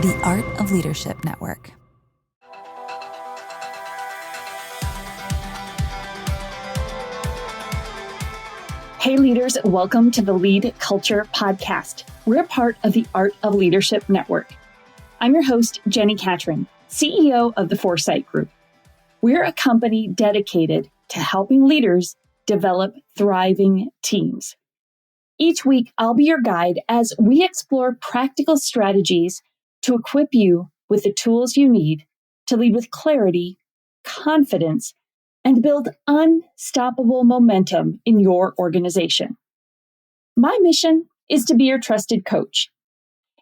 The Art of Leadership Network. Hey leaders, welcome to the Lead Culture Podcast. We're a part of the Art of Leadership Network. I'm your host, Jenny Catron, CEO of the Foresight Group. We're a company dedicated to helping leaders develop thriving teams. Each week, I'll be your guide as we explore practical strategies to equip you with the tools you need to lead with clarity, confidence, and build unstoppable momentum in your organization. My mission is to be your trusted coach,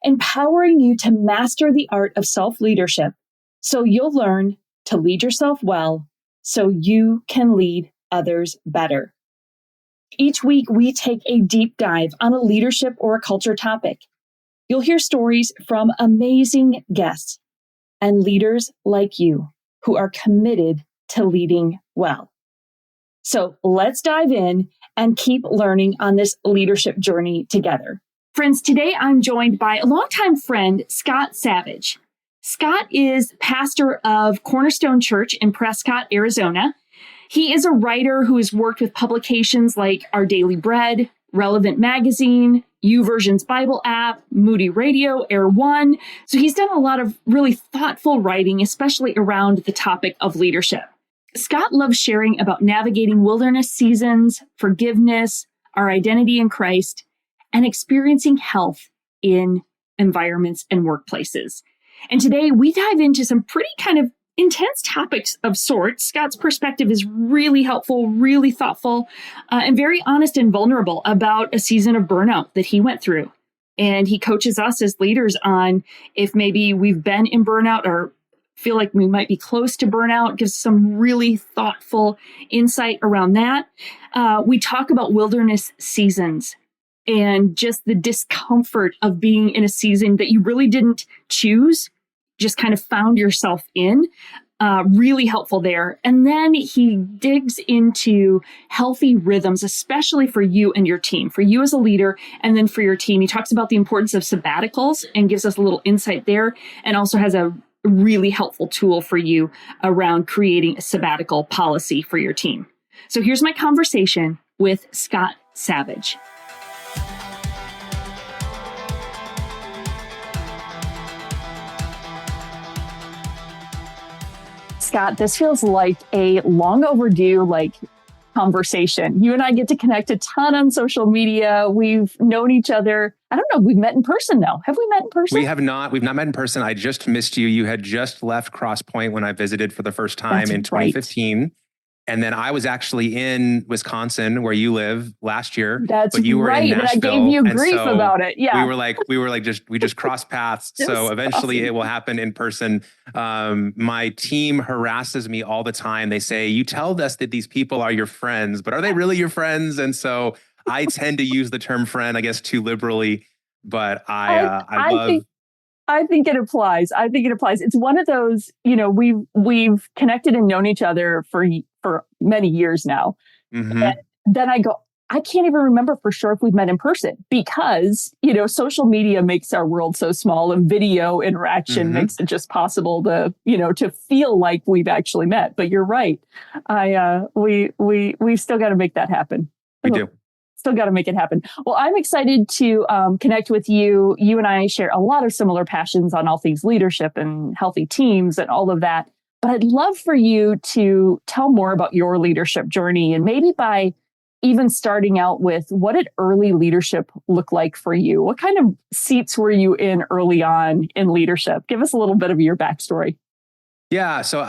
empowering you to master the art of self-leadership so you'll learn to lead yourself well so you can lead others better. Each week, we take a deep dive on a leadership or a culture topic. You'll hear stories from amazing guests and leaders like you who are committed to leading well. So let's dive in and keep learning on this leadership journey together. Friends, today I'm joined by a longtime friend, Scott Savage. Scott is pastor of Cornerstone Church in Prescott, Arizona. He is a writer who has worked with publications like Our Daily Bread, Relevant Magazine, YouVersion's Bible app, Moody Radio, Air One. So he's done a lot of really thoughtful writing, especially around the topic of leadership. Scott loves sharing about navigating wilderness seasons, forgiveness, our identity in Christ, and experiencing health in environments and workplaces. And today we dive into some pretty kind of intense topics of sorts. Scott's perspective is really helpful, really thoughtful, and very honest and vulnerable about a season of burnout that he went through. And he coaches us as leaders on if maybe we've been in burnout or feel like we might be close to burnout, gives some really thoughtful insight around that. We talk about wilderness seasons and just the discomfort of being in a season that you really didn't choose, just kind of found yourself in. Really helpful there. And then he digs into healthy rhythms, especially for you and your team, for you as a leader, and then for your team. He talks about the importance of sabbaticals and gives us a little insight there, and also has a really helpful tool for you around creating a sabbatical policy for your team. So here's my conversation with Scott Savage. Scott, this feels like a long overdue conversation. You and I get to connect a ton on social media. We've known each other. I don't know. We've met in person now. Have we met in person? We have not. We've not met in person. I just missed you. You had just left Cross Point when I visited for the first time in 2015. Right. And then I was actually in Wisconsin, where you live, last year. That's but you were right. in Nashville, and I gave you grief about it. Yeah. We just crossed paths. So eventually awesome. It will happen in person. My team harasses me all the time. They say, you tell us that these people are your friends, but are they really your friends? And so I tend to use the term friend, I guess, too liberally, but I think it applies. It's one of those, we've connected and known each other for many years now. Mm-hmm. And then I go, I can't even remember for sure if we've met in person because, social media makes our world so small and video interaction makes it just possible to feel like we've actually met. But you're right. We've still got to make that happen. We do. Still got to make it happen. Well, I'm excited to connect with you. You and I share a lot of similar passions on all things leadership and healthy teams and all of that. But I'd love for you to tell more about your leadership journey, and maybe by even starting out with, what did early leadership look like for you? What kind of seats were you in early on in leadership? Give us a little bit of your backstory. Yeah. So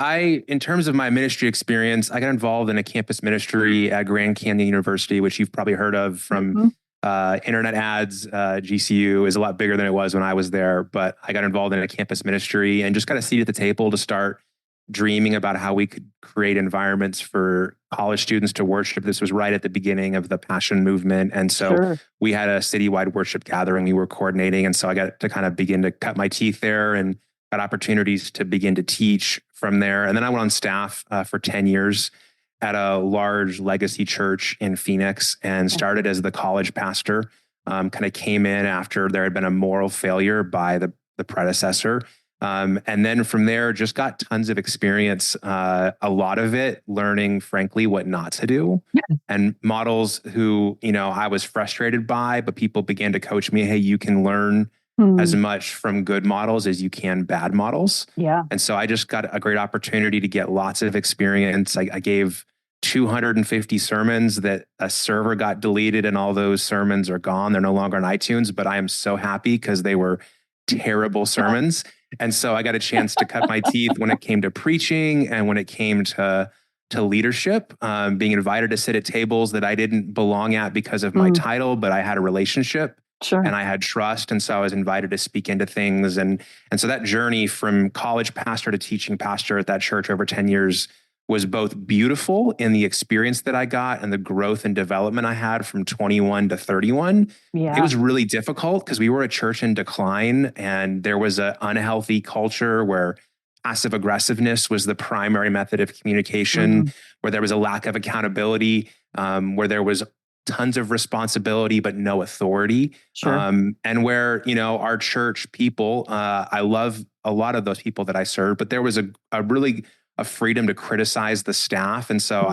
in terms of my ministry experience, I got involved in a campus ministry at Grand Canyon University, which you've probably heard of from internet ads. GCU is a lot bigger than it was when I was there, but I got involved in a campus ministry and just got a seat at the table to start dreaming about how we could create environments for college students to worship. This was right at the beginning of the Passion movement. And so we had a citywide worship gathering we were coordinating. And so I got to kind of begin to cut my teeth there and got opportunities to begin to teach from there. And then I went on staff for 10 years at a large legacy church in Phoenix and started as the college pastor. Kind of came in after there had been a moral failure by the the predecessor. And then from there, just got tons of experience, a lot of it learning, frankly, what not to do. And models who, I was frustrated by, but people began to coach me, hey, you can learn as much from good models as you can bad models. Yeah. And so I just got a great opportunity to get lots of experience. I gave 250 sermons that a server got deleted, and all those sermons are gone. They're no longer on iTunes, but I am so happy because they were terrible sermons. And so I got a chance to cut my teeth when it came to preaching and when it came to leadership, being invited to sit at tables that I didn't belong at because of my title, but I had a relationship. Sure. And I had trust. And so I was invited to speak into things. And so that journey from college pastor to teaching pastor at that church over 10 years was both beautiful in the experience that I got and the growth and development I had from 21 to 31. Yeah. It was really difficult because we were a church in decline, and there was an unhealthy culture where passive aggressiveness was the primary method of communication, where there was a lack of accountability, where there was tons of responsibility, but no authority. Sure. And where, our church people, I love a lot of those people that I serve, but there was a really freedom to criticize the staff. And so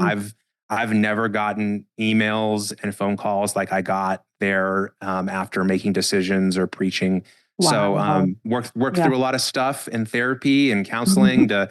I've never gotten emails and phone calls like I got there after making decisions or preaching. Wow. So worked through a lot of stuff in therapy and counseling to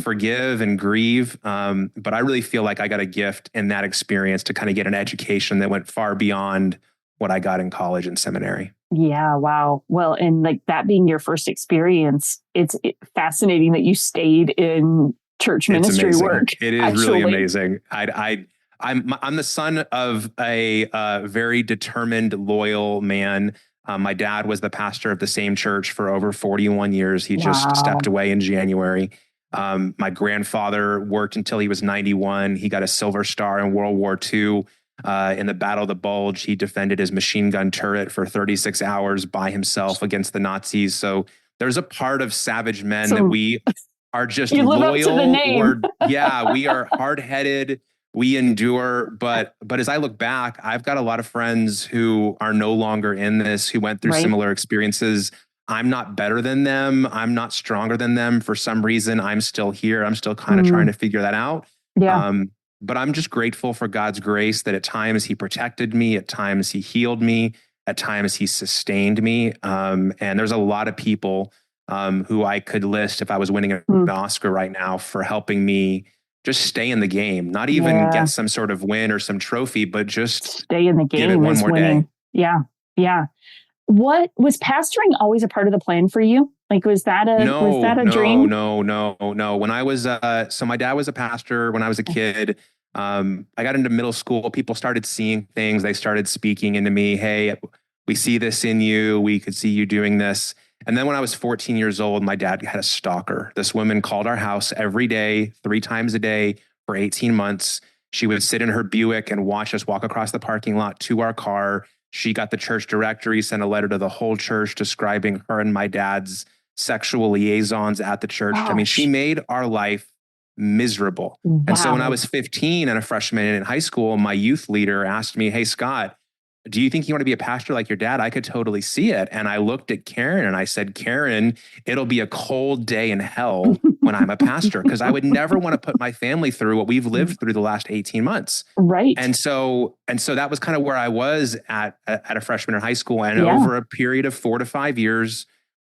forgive and grieve. But I really feel like I got a gift in that experience to kind of get an education that went far beyond what I got in college and seminary. Yeah. Wow. Well, and like that being your first experience, it's fascinating that you stayed in church ministry work. It is really amazing. I'm the son of a very determined, loyal man. My dad was the pastor of the same church for over 41 years. He just stepped away in January. My grandfather worked until he was 91. He got a Silver Star in World War II. In the Battle of the Bulge, he defended his machine gun turret for 36 hours by himself against the Nazis. So there's a part of Savage Men that we are just loyal. We are hard-headed. We endure. But as I look back, I've got a lot of friends who are no longer in this, who went through similar experiences. I'm not better than them. I'm not stronger than them. For some reason, I'm still here. I'm still kind of trying to figure that out. Yeah. But I'm just grateful for God's grace that at times he protected me, at times he healed me, at times he sustained me. And there's a lot of people who I could list if I was winning an Oscar right now for helping me just stay in the game, not even get some sort of win or some trophy, but just stay in the game. Give it one more day. Yeah. Yeah. What was pastoring always a part of the plan for you? Like, was that a dream? No. When I was, so my dad was a pastor when I was a kid. I got into middle school. People started seeing things. They started speaking into me. Hey, we see this in you. We could see you doing this. And then when I was 14 years old, my dad had a stalker. This woman called our house every day, 3 times a day for 18 months. She would sit in her Buick and watch us walk across the parking lot to our car. She got the church directory, sent a letter to the whole church describing her and my dad's sexual liaisons at the church. Gosh. I mean, she made our life miserable. Wow. And so when I was 15 and a freshman in high school, my youth leader asked me, hey, Scott, do you think you want to be a pastor like your dad? I could totally see it. And I looked at Karen and I said, Karen, it'll be a cold day in hell when I'm a pastor, because I would never want to put my family through what we've lived through the last 18 months. Right. And so that was kind of where I was at a freshman in high school. And over a period of 4 to 5 years,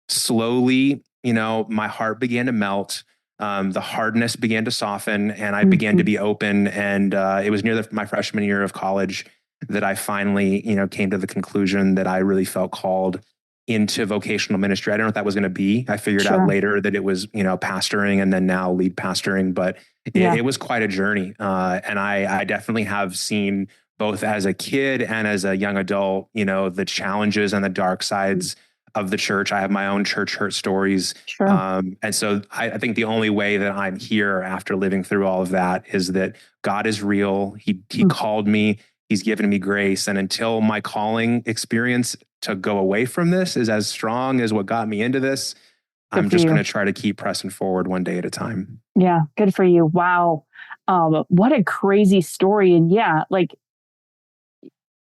slowly, my heart began to melt. The hardness began to soften and I began to be open. And it was near my freshman year of college that I finally, came to the conclusion that I really felt called into vocational ministry. I don't know what that was going to be. I figured out later that it was, pastoring and then now lead pastoring, but it was quite a journey. And I definitely have seen both as a kid and as a young adult, the challenges and the dark sides of the church. I have my own church hurt stories. Sure. And so I think the only way that I'm here after living through all of that is that God is real. He called me. He's given me grace. And until my calling experience to go away from this is as strong as what got me into this, I'm just going to try to keep pressing forward one day at a time. Yeah. Good for you. Wow. What a crazy story. And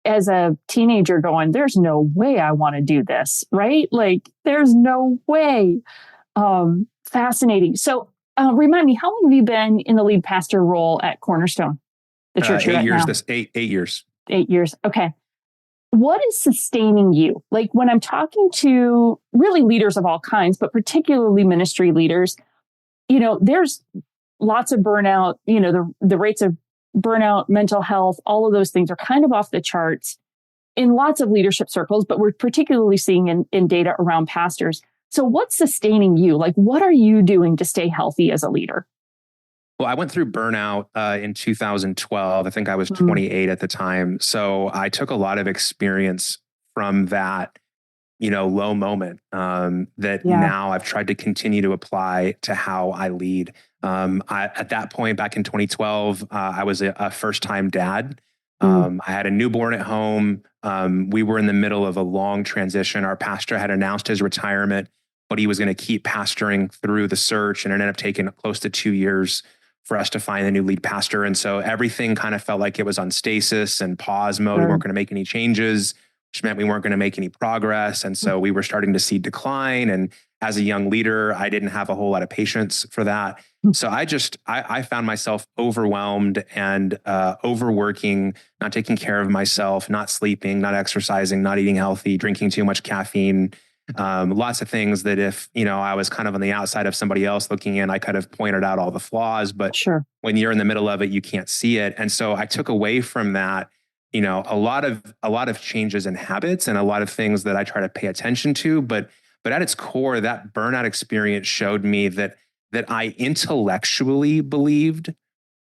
as a teenager going, there's no way I want to do this, right? Like, there's no way. Fascinating. So remind me, how long have you been in the lead pastor role at Cornerstone, the church you're at now? 8 years. 8 years. Okay. What is sustaining you? Like, when I'm talking to really leaders of all kinds, but particularly ministry leaders, there's lots of burnout, the rates of burnout, mental health, all of those things are kind of off the charts in lots of leadership circles, but we're particularly seeing in data around pastors. So what's sustaining you? Like, what are you doing to stay healthy as a leader? Well, I went through burnout in 2012. I think I was 28 at the time. So I took a lot of experience from that, low moment now I've tried to continue to apply to how I lead. At that point, back in 2012, I was a first-time dad. I had a newborn at home. We were in the middle of a long transition. Our pastor had announced his retirement, but he was going to keep pastoring through the search, and it ended up taking close to 2 years for us to find a new lead pastor. And so everything kind of felt like it was on stasis and pause mode. We weren't going to make any changes, which meant we weren't going to make any progress. And so we were starting to see decline. And as a young leader, I didn't have a whole lot of patience for that. So I found myself overwhelmed and overworking, not taking care of myself, not sleeping, not exercising, not eating healthy, drinking too much caffeine. Lots of things that if, I was kind of on the outside of somebody else looking in, I could have pointed out all the flaws, but when you're in the middle of it, you can't see it. And so I took away from that, a lot of changes in habits and a lot of things that I try to pay attention to, but at its core, that burnout experience showed me that I intellectually believed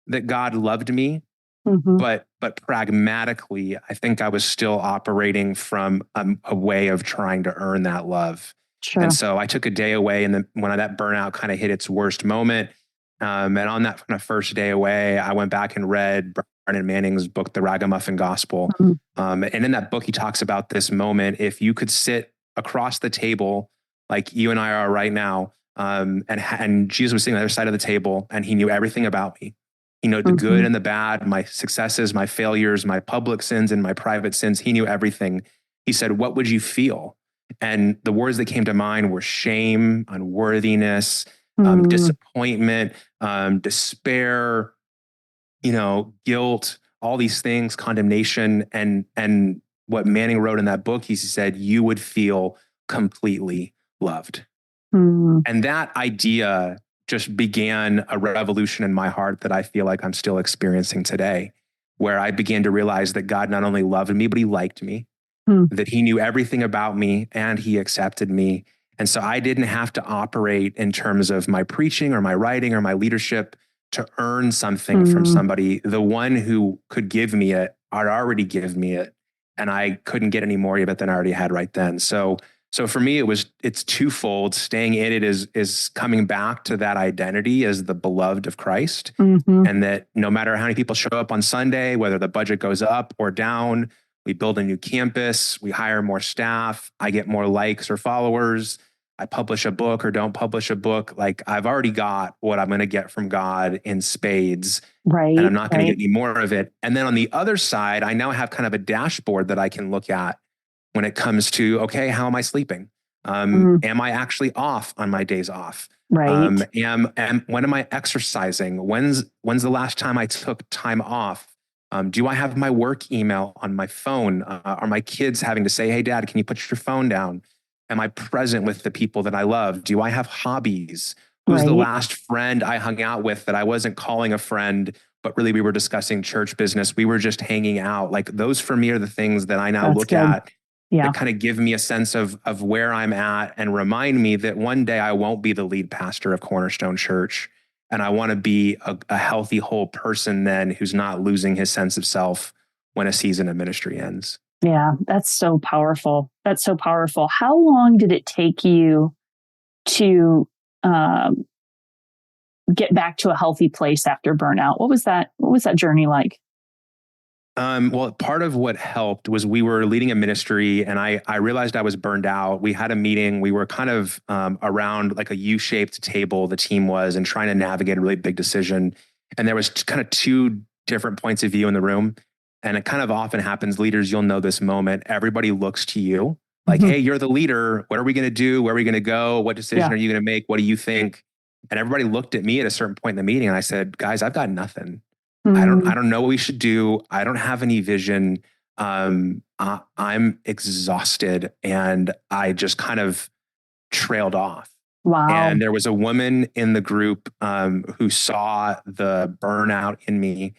that God loved me. But pragmatically, I think I was still operating from a way of trying to earn that love. And so I took a day away, and then when that burnout kind of hit its worst moment, and on that kind of first day away, I went back and read Brennan Manning's book, The Ragamuffin Gospel. And in that book, he talks about this moment. If you could sit across the table, like you and I are right now, and Jesus was sitting on the other side of the table, and he knew everything about me. He knew the good and the bad, my successes, my failures, my public sins and my private sins. He knew everything. He said, "What would you feel?" And the words that came to mind were shame, unworthiness, disappointment, despair, guilt, all these things, condemnation. And what Manning wrote in that book, he said, you would feel completely loved. And that idea just began a revolution in my heart that I feel like I'm still experiencing today, where I began to realize that God not only loved me, but he liked me, that he knew everything about me and he accepted me. And so I didn't have to operate in terms of my preaching or my writing or my leadership to earn something from somebody. The one who could give me it had already given me it, and I couldn't get any more of it than I already had right then. So for me, it's twofold. Staying in it is coming back to that identity as the beloved of Christ. And that no matter how many people show up on Sunday, whether the budget goes up or down, we build a new campus, we hire more staff, I get more likes or followers, I publish a book or don't publish a book, like I've already got what I'm going to get from God in spades. Right. And I'm not going to get any more of it. And then on the other side, I now have kind of a dashboard that I can look at when it comes to, okay, how am I sleeping? Am I actually off on my days off? Right. When am I exercising? When's the last time I took time off? Do I have my work email on my phone? Are my kids having to say, hey, Dad, can you put your phone down? Am I present with the people that I love? Do I have hobbies? Who's the last friend I hung out with that I wasn't calling a friend, but really we were discussing church business? We were just hanging out. Like those for me are the things that I now look at that kind of give me a sense of where I'm at and remind me that one day I won't be the lead pastor of Cornerstone Church. And I want to be a healthy, whole person then who's not losing his sense of self when a season of ministry ends. Yeah, that's so powerful. That's so powerful. How long did it take you to get back to a healthy place after burnout? What was that journey like? Well, part of what helped was we were leading a ministry and I realized I was burned out. We had a meeting. We were kind of around like a U-shaped table, the team was, and trying to navigate a really big decision. And there was kind of two different points of view in the room. and it kind of often happens, leaders, you'll know this moment, everybody looks to you like, hey, you're the leader. What are we going to do? Where are we going to go? What decision are you going to make? What do you think? And everybody looked at me at a certain point in the meeting, and I said, guys, I've got nothing. I don't know what we should do. I don't have any vision. I'm exhausted, and I just kind of trailed off. Wow. And there was a woman in the group who saw the burnout in me,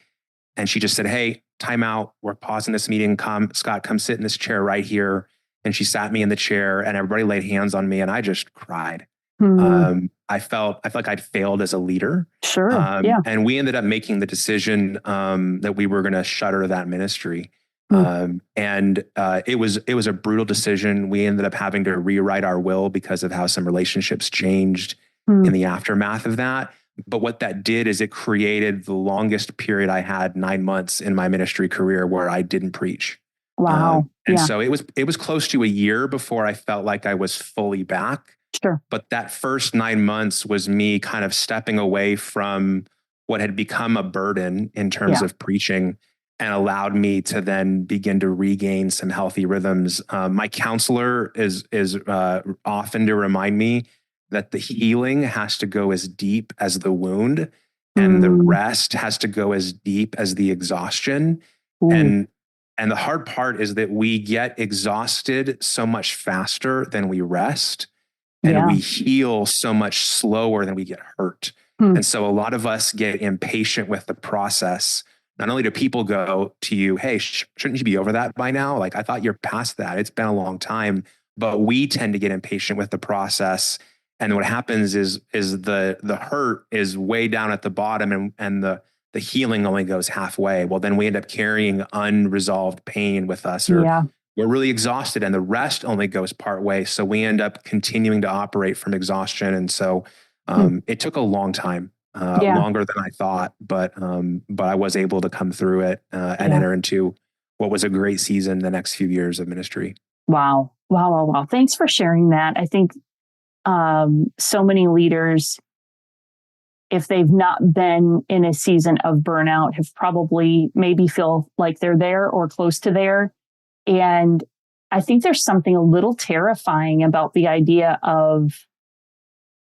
and she just said, hey, time out. We're pausing this meeting. Scott, come sit in this chair right here. And she sat me in the chair, and everybody laid hands on me, and I just cried. I felt like I'd failed as a leader. Sure. And we ended up making the decision that we were going to shutter that ministry. It was a brutal decision. We ended up having to rewrite our will because of how some relationships changed in the aftermath of that. But what that did is it created the longest period I had, 9 months in my ministry career, where I didn't preach. Wow. So it was close to a year before I felt like I was fully back. Sure. But that first 9 months was me kind of stepping away from what had become a burden in terms of preaching, and allowed me to then begin to regain some healthy rhythms. My counselor is often to remind me that the healing has to go as deep as the wound, and the rest has to go as deep as the exhaustion. And the hard part is that we get exhausted so much faster than we rest, and we heal so much slower than we get hurt. And so a lot of us get impatient with the process. Not only do people go to you, hey, shouldn't you be over that by now? Like, I thought you're past that. It's been a long time. But we tend to get impatient with the process. And what happens is the hurt is way down at the bottom, and the healing only goes halfway. Well, then we end up carrying unresolved pain with us, or we're really exhausted, and the rest only goes part way. So we end up continuing to operate from exhaustion. And so it took a long time, longer than I thought, but I was able to come through it and enter into what was a great season the next few years of ministry. Wow. Thanks for sharing that. I think so many leaders, if they've not been in a season of burnout, have probably maybe feel like they're there or close to there. And I think there's something a little terrifying about the idea of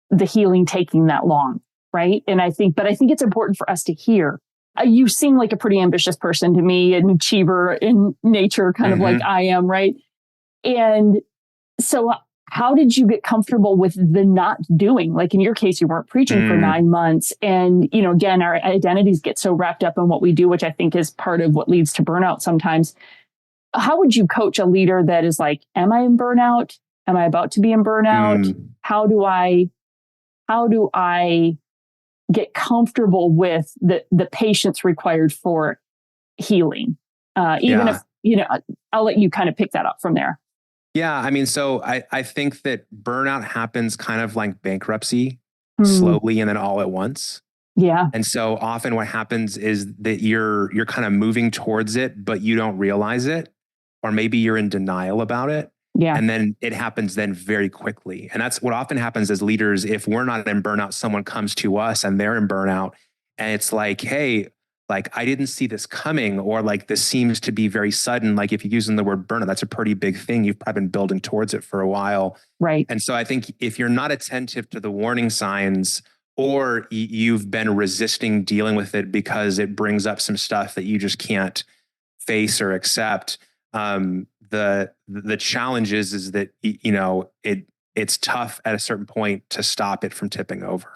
the healing taking that long, right? And I think it's important for us to hear. You seem like a pretty ambitious person to me, an achiever in nature, kind of like I am, right? And so how did you get comfortable with the not doing? Like in your case, you weren't preaching for 9 months. And, again, our identities get so wrapped up in what we do, which I think is part of what leads to burnout sometimes. How would you coach a leader that is like, am I in burnout? Am I about to be in burnout? How do I get comfortable with the patience required for healing? If, I'll let you kind of pick that up from there. Yeah. I mean, so I think that burnout happens kind of like bankruptcy, slowly and then all at once. Yeah. And so often what happens is that you're kind of moving towards it, but you don't realize it, or maybe you're in denial about it. Yeah. And then it happens then very quickly. And that's what often happens as leaders. If we're not in burnout, someone comes to us and they're in burnout, and it's like, hey, like, I didn't see this coming, or like, this seems to be very sudden. Like, if you're using the word burnout, that's a pretty big thing. You've probably been building towards it for a while. Right. And so I think if you're not attentive to the warning signs, or you've been resisting dealing with it because it brings up some stuff that you just can't face or accept, the challenge is that, it's tough at a certain point to stop it from tipping over.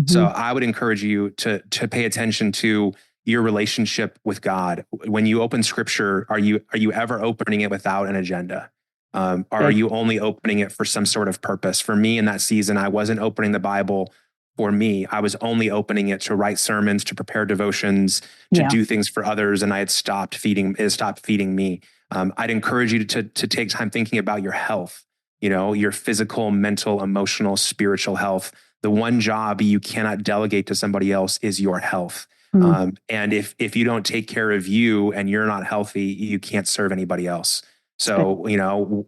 So I would encourage you to pay attention to your relationship with God. When you open scripture, are you ever opening it without an agenda? Or are you only opening it for some sort of purpose? For me in that season, I wasn't opening the Bible for me. I was only opening it to write sermons, to prepare devotions, to do things for others. And it stopped feeding me. I'd encourage you to take time thinking about your health, your physical, mental, emotional, spiritual health. The one job you cannot delegate to somebody else is your health. And if you don't take care of you and you're not healthy, you can't serve anybody else. So,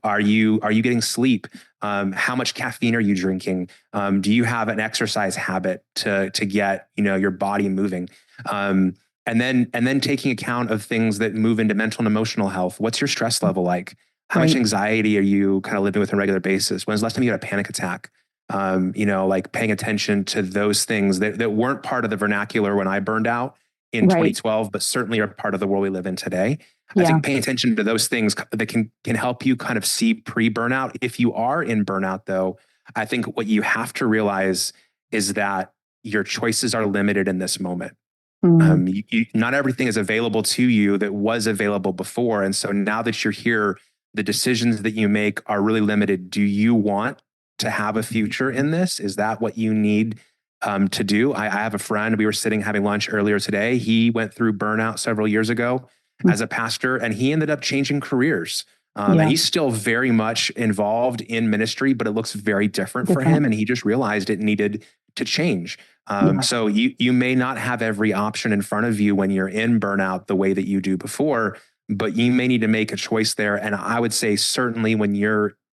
are you getting sleep? How much caffeine are you drinking? Do you have an exercise habit to get, your body moving? And And then taking account of things that move into mental and emotional health. What's your stress level like? How much anxiety are you kind of living with on a regular basis? When's the last time you had a panic attack? Like paying attention to those things that weren't part of the vernacular when I burned out in 2012, but certainly are part of the world we live in today. I think paying attention to those things that can help you kind of see pre-burnout. If you are in burnout, though, I think what you have to realize is that your choices are limited in this moment. Not everything is available to you that was available before. And so now that you're here, the decisions that you make are really limited. Do you want to have a future in this? Is that what you need to do? I have a friend, we were sitting having lunch earlier today. He went through burnout several years ago as a pastor, and he ended up changing careers. And he's still very much involved in ministry, but it looks very different for him. And he just realized it needed to change. So you may not have every option in front of you when you're in burnout the way that you do before, but you may need to make a choice there. And I would say certainly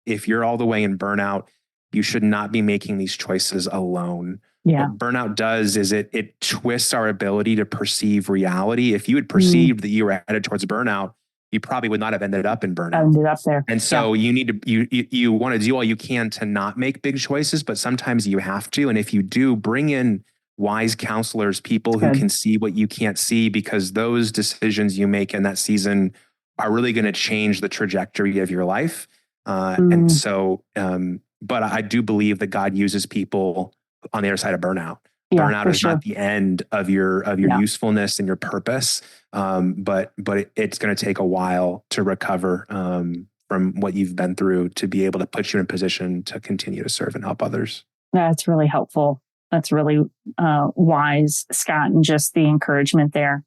if you're all the way in burnout, you should not be making these choices alone. What burnout does is it twists our ability to perceive reality. If you had perceived that you were headed towards burnout, you probably would not have ended up in burnout. Ended up there. And so you need to, you want to do all you can to not make big choices, but sometimes you have to. And if you do, bring in wise counselors, people who can see what you can't see, because those decisions you make in that season are really going to change the trajectory of your life. And so, but I do believe that God uses people on the other side of burnout. Burnout is not the end of your usefulness and your purpose. But it's going to take a while to recover from what you've been through to be able to put you in a position to continue to serve and help others. That's really helpful. That's really wise, Scott, and just the encouragement there.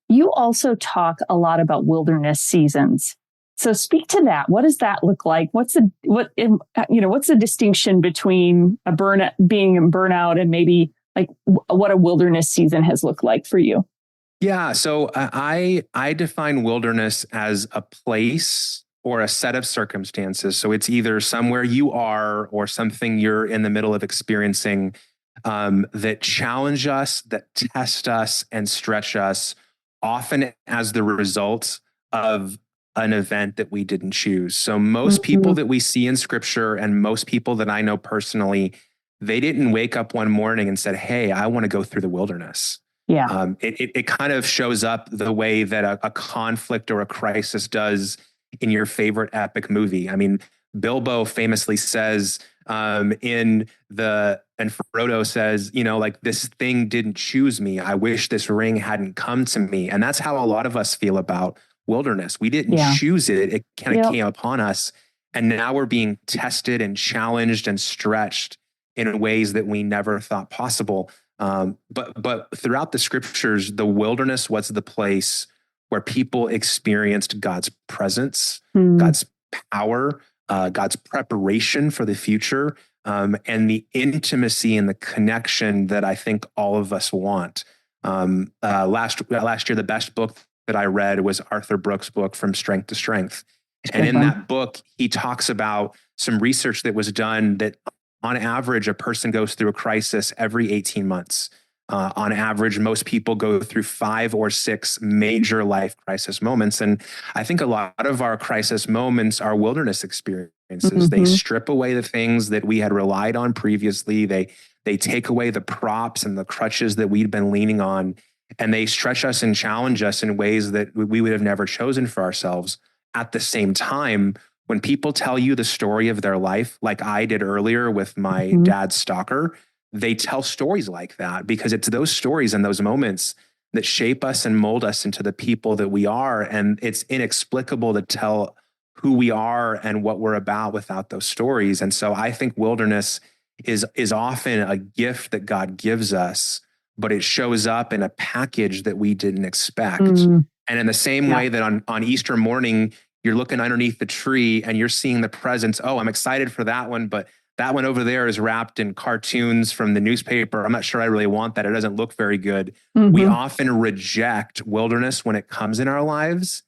You also talk a lot about wilderness seasons. So speak to that. What does that look like? What's the distinction between being in burnout and maybe like what a wilderness season has looked like for you? Yeah. So I define wilderness as a place or a set of circumstances. So it's either somewhere you are or something you're in the middle of experiencing that challenge us, that test us and stretch us, often as the result of an event that we didn't choose. So most people that we see in scripture and most people that I know personally, they didn't wake up one morning and said, hey, I want to go through the wilderness. It kind of shows up the way that a conflict or a crisis does in your favorite epic movie. I mean, Bilbo famously says and Frodo says, like this thing didn't choose me. I wish this ring hadn't come to me. And that's how a lot of us feel about wilderness. We didn't choose it. It kind of came upon us. And now we're being tested and challenged and stretched in ways that we never thought possible. But throughout the scriptures, the wilderness was the place where people experienced God's presence, God's power, God's preparation for the future, and the intimacy and the connection that I think all of us want. Last year, the best book that I read was Arthur Brooks' book, From Strength to Strength. And in that book, he talks about some research that was done that on average, a person goes through a crisis every 18 months. On average, most people go through 5 or 6 major life crisis moments. And I think a lot of our crisis moments are wilderness experiences. They strip away the things that we had relied on previously. They take away the props and the crutches that we'd been leaning on, and they stretch us and challenge us in ways that we would have never chosen for ourselves. At the same time, when people tell you the story of their life, like I did earlier with my dad's stalker, they tell stories like that because it's those stories and those moments that shape us and mold us into the people that we are. And it's inexplicable to tell who we are and what we're about without those stories. And so I think wilderness is often a gift that God gives us, but it shows up in a package that we didn't expect. And in the same way that on Easter morning, you're looking underneath the tree and you're seeing the presents. Oh, I'm excited for that one, but that one over there is wrapped in cartoons from the newspaper. I'm not sure I really want that. It doesn't look very good. We often reject wilderness when it comes in our lives,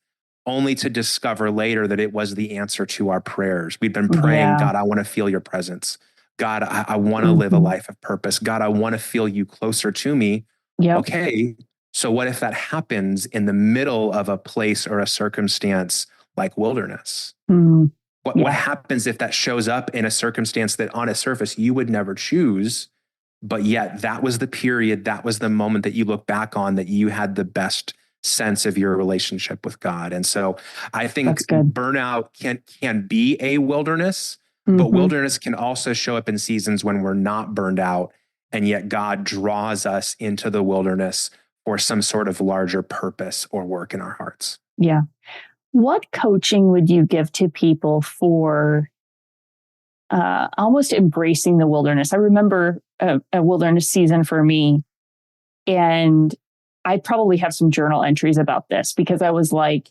only to discover later that it was the answer to our prayers. We've been praying, God, I want to feel your presence. God, I want to live a life of purpose. God, I want to feel you closer to me. Okay, So what if that happens in the middle of a place or a circumstance like wilderness? What happens if that shows up in a circumstance that on a surface you would never choose, but yet that was the period, that was the moment that you look back on that you had the best sense of your relationship with God. And so I think burnout can be a wilderness, but wilderness can also show up in seasons when we're not burned out, and yet God draws us into the wilderness for some sort of larger purpose or work in our hearts. Yeah. What coaching would you give to people for almost embracing the wilderness? I remember a wilderness season for me, and I probably have some journal entries about this because I was like,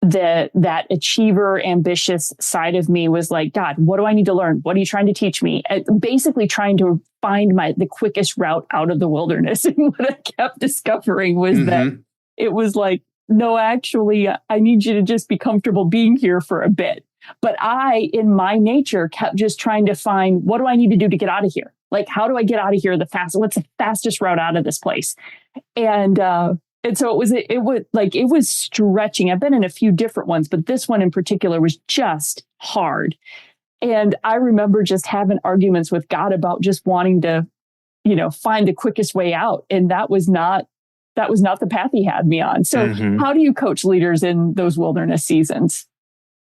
that achiever, ambitious side of me was like, God, what do I need to learn? What are you trying to teach me? Basically trying to find the quickest route out of the wilderness. And what I kept discovering was that it was like, no, actually, I need you to just be comfortable being here for a bit. But I, in my nature, kept just trying to find, what do I need to do to get out of here? Like, how do I get out of here what's the fastest route out of this place? And so it was stretching. I've been in a few different ones, but this one in particular was just hard. And I remember just having arguments with God about just wanting to, find the quickest way out. And that was not the path he had me on. So how do you coach leaders in those wilderness seasons?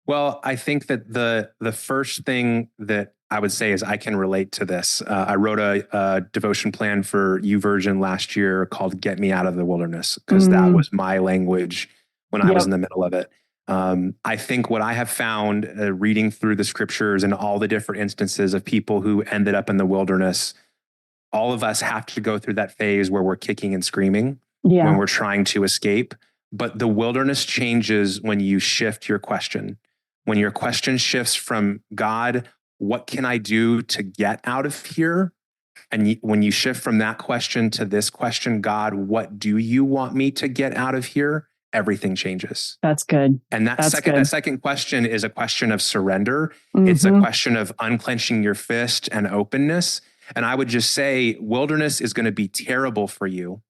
Well, I think that the first thing that I would say is I can relate to this. I wrote a devotion plan for YouVersion last year called Get Me Out of the Wilderness, because that was my language when I was in the middle of it. I think what I have found reading through the scriptures and all the different instances of people who ended up in the wilderness, all of us have to go through that phase where we're kicking and screaming when we're trying to escape. But the wilderness changes when you shift your question. When your question shifts from God, what can I do to get out of here? And when you shift from that question to this question, God, what do you want me to get out of here? Everything changes. That's good. And that second question is a question of surrender. It's a question of unclenching your fist and openness. And I would just say wilderness is going to be terrible for you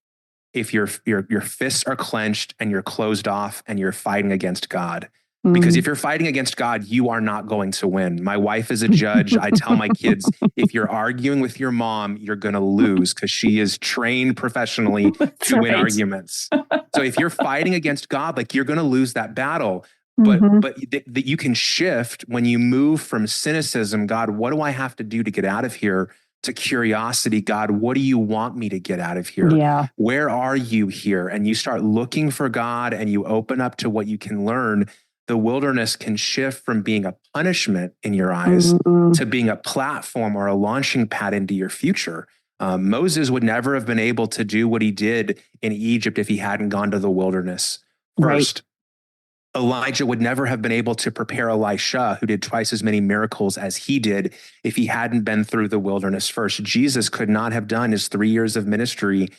if your fists are clenched and you're closed off and you're fighting against God. Because if you're fighting against God, you are not going to win. My wife is a judge. I tell my kids, if you're arguing with your mom, you're going to lose because she is trained professionally to win arguments. So if you're fighting against God, like you're going to lose that battle. But that you can shift when you move from cynicism, God, what do I have to do to get out of here? To curiosity, God, what do you want me to get out of here? Yeah. Where are you here? And you start looking for God and you open up to what you can learn. The wilderness can shift from being a punishment in your eyes to being a platform or a launching pad into your future. Moses would never have been able to do what he did in Egypt if he hadn't gone to the wilderness first. Right. Elijah would never have been able to prepare Elisha, who did twice as many miracles as he did, if he hadn't been through the wilderness first. Jesus could not have done his 3 years of ministry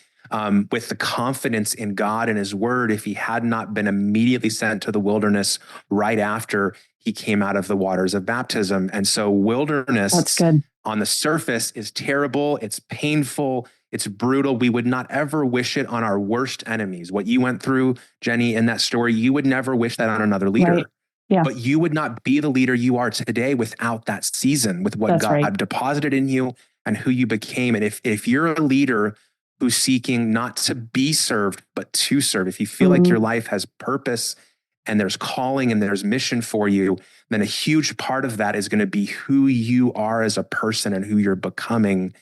with the confidence in God and his word if he had not been immediately sent to the wilderness right after he came out of the waters of baptism. And so wilderness on the surface is terrible. It's painful. It's brutal. We would not ever wish it on our worst enemies. What you went through, Jenny, in that story, you would never wish that on another leader. Right. Yeah. But you would not be the leader you are today without that season, with what God deposited in you and who you became. And if you're a leader who's seeking not to be served, but to serve, if you feel like your life has purpose and there's calling and there's mission for you, then a huge part of that is going to be who you are as a person and who you're becoming.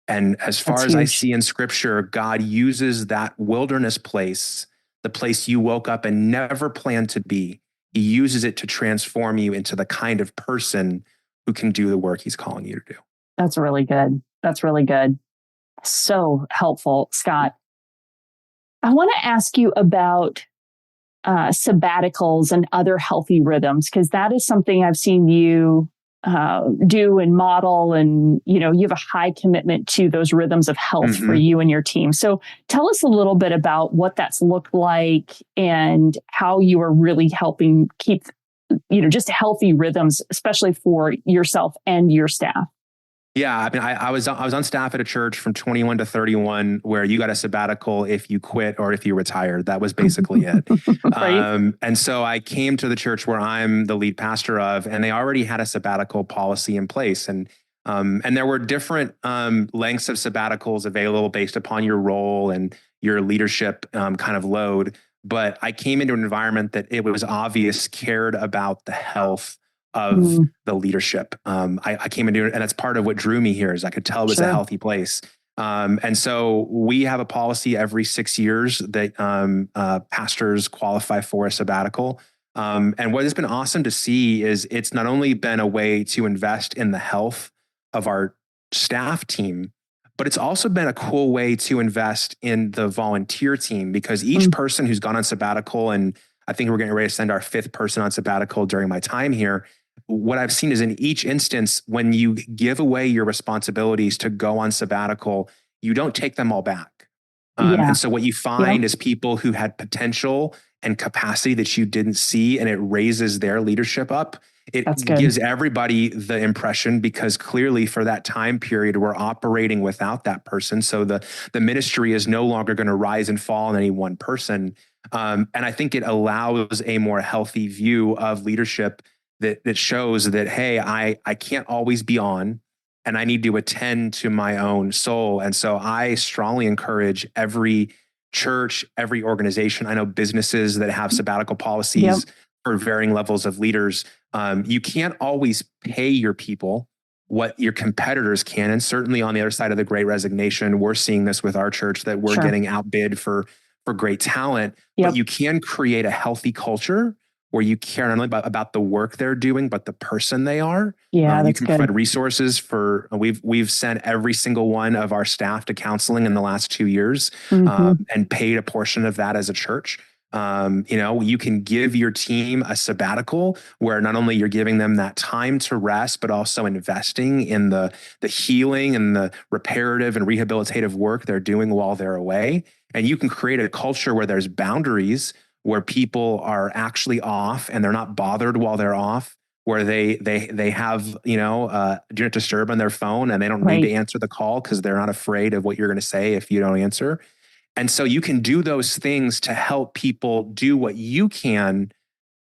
And as far as I see in scripture, God uses that wilderness place, the place you woke up and never planned to be. He uses it to transform you into the kind of person who can do the work he's calling you to do. That's really good. That's really good. So helpful, Scott. I want to ask you about sabbaticals and other healthy rhythms, because that is something I've seen you do and model. And, you have a high commitment to those rhythms of health for you and your team. So tell us a little bit about what that's looked like and how you are really helping keep, just healthy rhythms, especially for yourself and your staff. Yeah, I mean, I was on staff at a church from 21 to 31, where you got a sabbatical if you quit or if you retired. That was basically it. Right. And so I came to the church where I'm the lead pastor of, and they already had a sabbatical policy in place, and there were different lengths of sabbaticals available based upon your role and your leadership kind of load. But I came into an environment that it was obvious cared about the health of the leadership. I came into it, and that's part of what drew me here is I could tell it was a healthy place. And so we have a policy every 6 years that pastors qualify for a sabbatical. And what has been awesome to see is it's not only been a way to invest in the health of our staff team, but it's also been a cool way to invest in the volunteer team, because each person who's gone on sabbatical, and I think we're getting ready to send our 5th person on sabbatical during my time here, what I've seen is in each instance, when you give away your responsibilities to go on sabbatical, you don't take them all back. And so what you find is people who had potential and capacity that you didn't see, and it raises their leadership up. It gives everybody the impression, because clearly for that time period, we're operating without that person. So the ministry is no longer going to rise and fall on any one person. And I think it allows a more healthy view of leadership that shows that, hey, I can't always be on, and I need to attend to my own soul. And so I strongly encourage every church, every organization. I know businesses that have sabbatical policies for varying levels of leaders. You can't always pay your people what your competitors can. And certainly on the other side of the Great Resignation, we're seeing this with our church, that we're getting outbid for great talent. But you can create a healthy culture where you care not only about the work they're doing, but the person they are. You can provide resources for, we've sent every single one of our staff to counseling in the last 2 years, and paid a portion of that as a church. You can give your team a sabbatical where not only you're giving them that time to rest, but also investing in the healing and the reparative and rehabilitative work they're doing while they're away. And you can create a culture where there's boundaries, where people are actually off and they're not bothered while they're off, where they have, do not disturb on their phone, and they don't need to answer the call because they're not afraid of what you're going to say if you don't answer. And so you can do those things to help people do what you can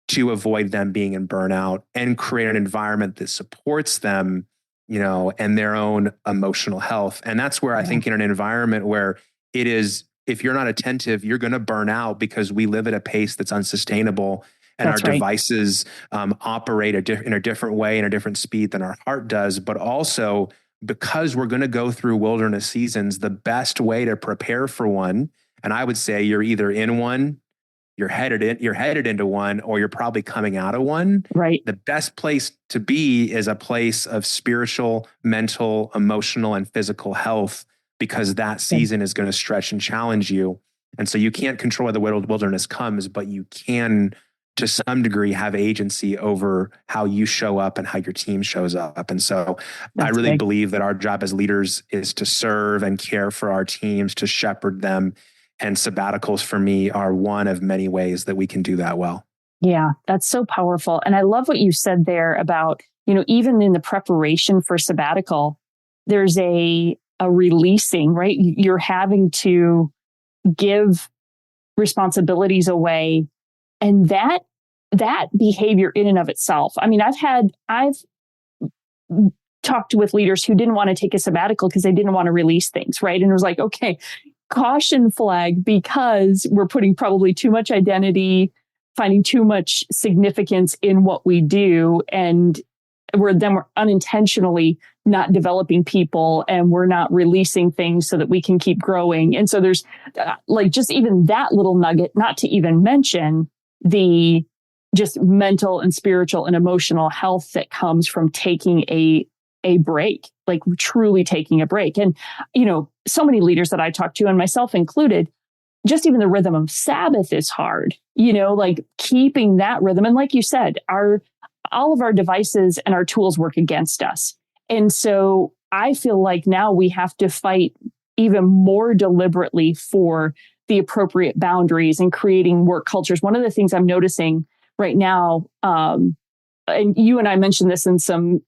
to avoid them being in burnout, and create an environment that supports them, and their own emotional health. And that's where I think in an environment where it is, if you're not attentive, you're going to burn out, because we live at a pace that's unsustainable, and our devices operate in a different way, in a different speed than our heart does. But also, because we're going to go through wilderness seasons, the best way to prepare for one, and I would say you're either in one, you're headed into one, or you're probably coming out of one. The best place to be is a place of spiritual, mental, emotional, and physical health, because that season is going to stretch and challenge you. And so you can't control where the wilderness comes, but you can, to some degree, have agency over how you show up and how your team shows up. And so I really believe that our job as leaders is to serve and care for our teams, to shepherd them. And sabbaticals for me are one of many ways that we can do that well. Yeah, that's so powerful. And I love what you said there about, even in the preparation for sabbatical, there's a releasing, right? You're having to give responsibilities away. And that behavior in and of itself. I mean, I've talked with leaders who didn't want to take a sabbatical because they didn't want to release things, right? And it was like, okay, caution flag, because we're putting probably too much identity, finding too much significance in what we do. And we're unintentionally not developing people, and we're not releasing things so that we can keep growing. And so there's just even that little nugget, not to even mention the just mental and spiritual and emotional health that comes from taking a break, like truly taking a break. And, so many leaders that I talk to, and myself included, just even the rhythm of Sabbath is hard, like keeping that rhythm. And like you said, all of our devices and our tools work against us. And so I feel like now we have to fight even more deliberately for the appropriate boundaries and creating work cultures. One of the things I'm noticing right now, and you and I mentioned this in some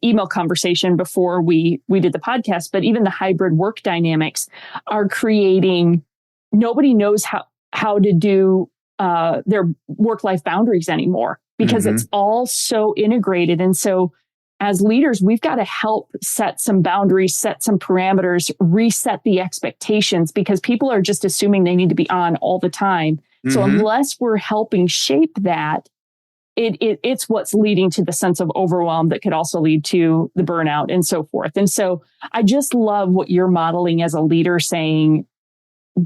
email conversation before we did the podcast, but even the hybrid work dynamics are creating, nobody knows how to do their work-life boundaries anymore because it's all so integrated. And so as leaders, we've got to help set some boundaries, set some parameters, reset the expectations, because people are just assuming they need to be on all the time. So unless we're helping shape that, it's what's leading to the sense of overwhelm that could also lead to the burnout and so forth. And so I just love what you're modeling as a leader, saying,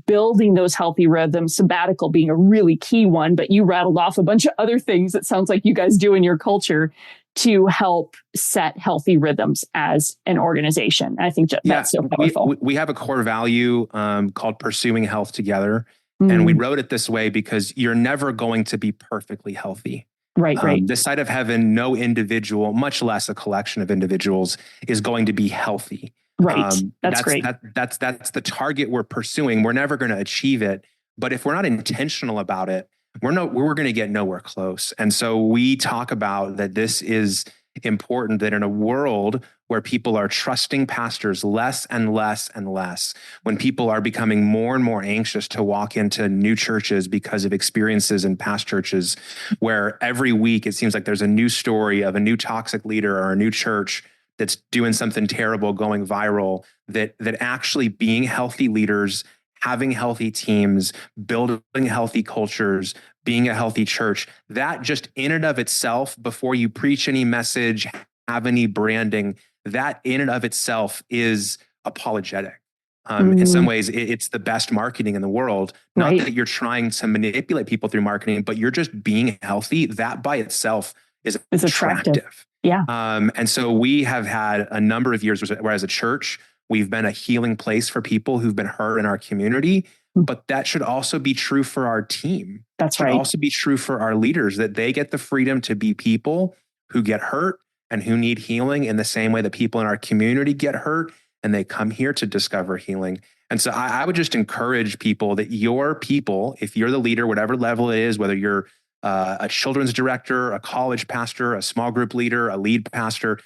building those healthy rhythms, sabbatical being a really key one, but you rattled off a bunch of other things that sounds like you guys do in your culture to help set healthy rhythms as an organization. I think that's so powerful. We have a core value called pursuing health together. And we wrote it this way because you're never going to be perfectly healthy. Right. This side of heaven, no individual, much less a collection of individuals, is going to be healthy. Right. That's great. That's the target we're pursuing. We're never going to achieve it. But if we're not intentional about it, we're going to get nowhere close. And so we talk about that this is important, that in a world where people are trusting pastors less and less and less, when people are becoming more and more anxious to walk into new churches because of experiences in past churches, where every week it seems like there's a new story of a new toxic leader or a new church that's doing something terrible, going viral, that actually being healthy leaders, having healthy teams, building healthy cultures, being a healthy church, that just in and of itself, before you preach any message, have any branding, that in and of itself is apologetic. In some ways, it's the best marketing in the world. Not that you're trying to manipulate people through marketing, but you're just being healthy. That by itself is attractive. Yeah. And so we have had a number of years where as a church, we've been a healing place for people who've been hurt in our community, but that should also be true for our team. That's right. Should also be true for our leaders, that they get the freedom to be people who get hurt and who need healing in the same way that people in our community get hurt and they come here to discover healing. And so I would just encourage people that your people, if you're the leader, whatever level it is, whether you're a children's director, a college pastor, a small group leader, a lead pastor,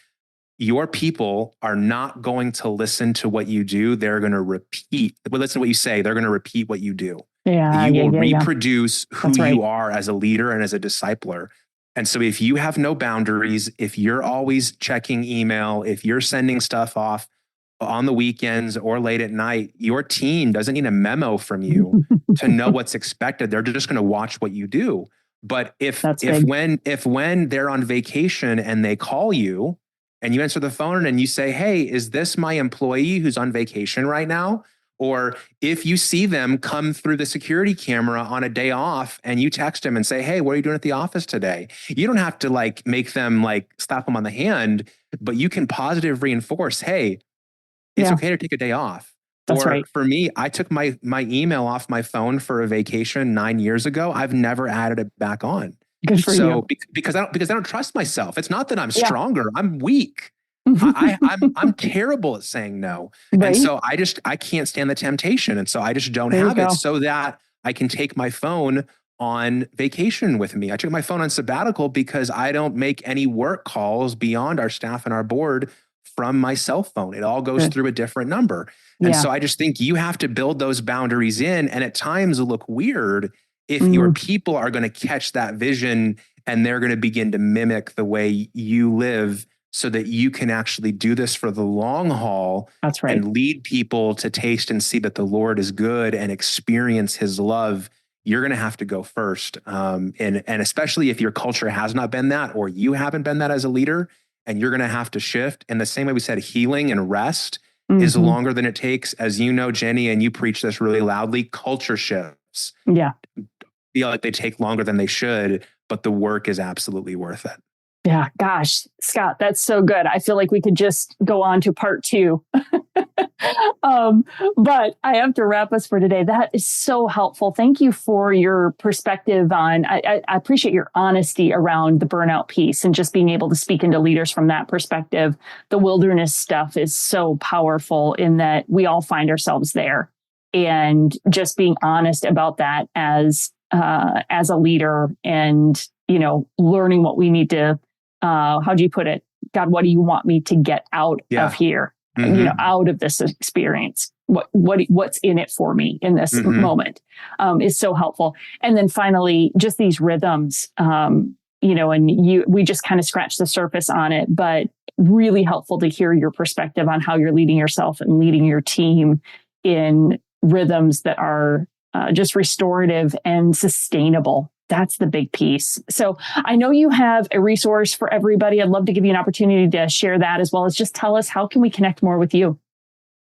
your people are not going to listen to what you do. They're going to repeat. Listen to what you say. They're going to repeat what you do. You will reproduce who you are as a leader and as a discipler. And so if you have no boundaries, if you're always checking email, if you're sending stuff off on the weekends or late at night, your team doesn't need a memo from you to know what's expected. They're just going to watch what you do. But if when they're on vacation and they call you and you answer the phone and you say, "Hey, is this my employee who's on vacation right now?" Or if you see them come through the security camera on a day off and you text them and say, "Hey, what are you doing at the office today?" You don't have to make them slap them on the hand, but you can positive reinforce, "Hey, it's okay to take a day off." That's right. For me, I took my email off my phone for a vacation 9 years ago. I've never added it back on. Good for you. Because I don't trust myself. It's not that I'm stronger. I'm weak. I'm terrible at saying no. Right. And so I can't stand the temptation. And so I just don't have it so that I can take my phone on vacation with me. I took my phone on sabbatical because I don't make any work calls beyond our staff and our board from my cell phone. It all goes through a different number. And so I just think you have to build those boundaries in. And at times it'll look weird if your people are going to catch that vision and they're going to begin to mimic the way you live, so that you can actually do this for the long haul. That's right. And lead people to taste and see that the Lord is good and experience his love. You're going to have to go first. And especially if your culture has not been that, or you haven't been that as a leader, and you're going to have to shift. And the same way we said, healing and rest is longer than it takes. As you know, Jenny, and you preach this really loudly, culture shifts feel like they take longer than they should, but the work is absolutely worth it. Yeah, gosh, Scott, that's so good. I feel like we could just go on to part 2. But I have to wrap us for today. That is so helpful. Thank you for your perspective on, I appreciate your honesty around the burnout piece and just being able to speak into leaders from that perspective. The wilderness stuff is so powerful in that we all find ourselves there, and just being honest about that as a leader, and, learning what we need to how do you put it? God, what do you want me to get out of here? Out of this experience? What's in it for me in this moment is so helpful. And then finally, just these rhythms, we just kind of scratched the surface on it, but really helpful to hear your perspective on how you're leading yourself and leading your team in rhythms that are just restorative and sustainable. That's the big piece. So I know you have a resource for everybody. I'd love to give you an opportunity to share that, as well as just tell us, how can we connect more with you?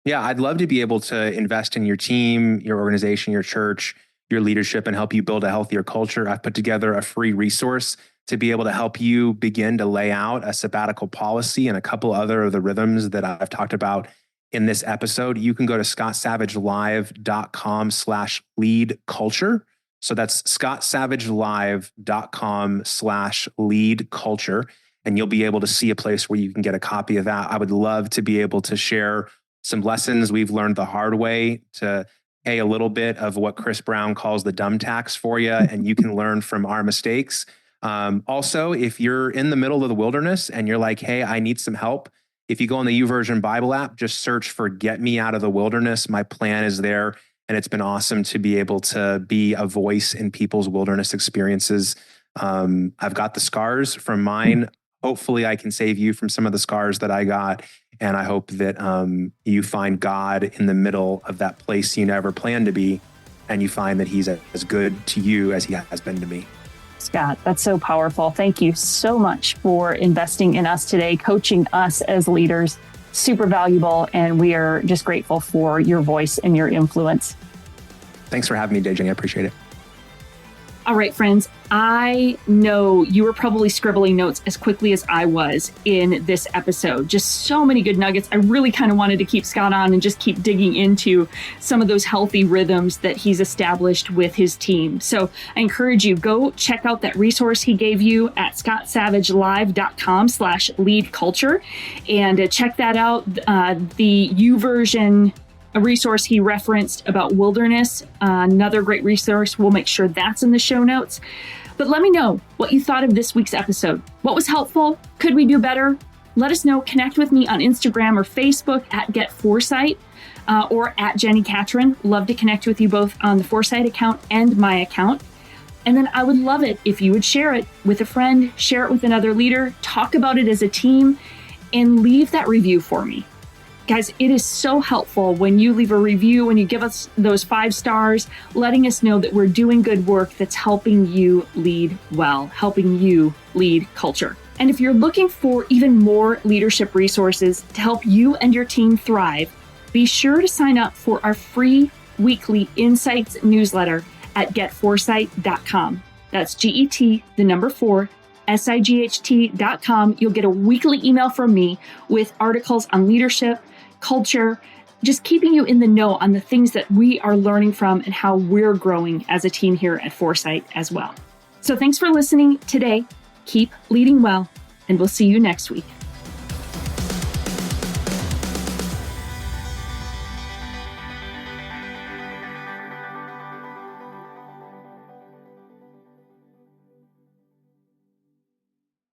Yeah, I'd love to be able to invest in your team, your organization, your church, your leadership, and help you build a healthier culture. I've put together a free resource to be able to help you begin to lay out a sabbatical policy and a couple other of the rhythms that I've talked about in this episode. You can go to scottsavagelive.com/lead culture. So that's scottsavagelive.com/lead culture. And you'll be able to see a place where you can get a copy of that. I would love to be able to share some lessons we've learned the hard way, to pay a little bit of what Chris Brown calls the dumb tax for you, and you can learn from our mistakes. Also, if you're in the middle of the wilderness and you're like, hey, I need some help, if you go on the YouVersion Bible app, just search for Get Me Out of the Wilderness. My plan is there. And it's been awesome to be able to be a voice in people's wilderness experiences. I've got the scars from mine. Hopefully I can save you from some of the scars that I got. And I hope that you find God in the middle of that place you never planned to be. And you find that he's as good to you as he has been to me. Scott, that's so powerful. Thank you so much for investing in us today, coaching us as leaders. Super valuable. And we are just grateful for your voice and your influence. Thanks for having me, Jenny. I appreciate it. All right, friends, I know you were probably scribbling notes as quickly as I was in this episode. Just so many good nuggets. I really kind of wanted to keep Scott on and just keep digging into some of those healthy rhythms that he's established with his team. So I encourage you, go check out that resource he gave you at scottsavagelive.com/lead culture and check that out. The YouVersion a resource he referenced about wilderness, another great resource. We'll make sure that's in the show notes. But let me know what you thought of this week's episode. What was helpful? Could we do better? Let us know. Connect with me on Instagram or Facebook at Get Foresight or at Jenny Catron. Love to connect with you both on the Foresight account and my account. And then I would love it if you would share it with a friend, share it with another leader, talk about it as a team, and leave that review for me. Guys, it is so helpful when you leave a review, when you give us those 5 stars, letting us know that we're doing good work that's helping you lead well, helping you lead culture. And if you're looking for even more leadership resources to help you and your team thrive, be sure to sign up for our free weekly Insights newsletter at getforesight.com. That's GET4SIGHT.com. You'll get a weekly email from me with articles on leadership, culture, just keeping you in the know on the things that we are learning from and how we're growing as a team here at Foresight as well. So thanks for listening today. Keep leading well, and we'll see you next week.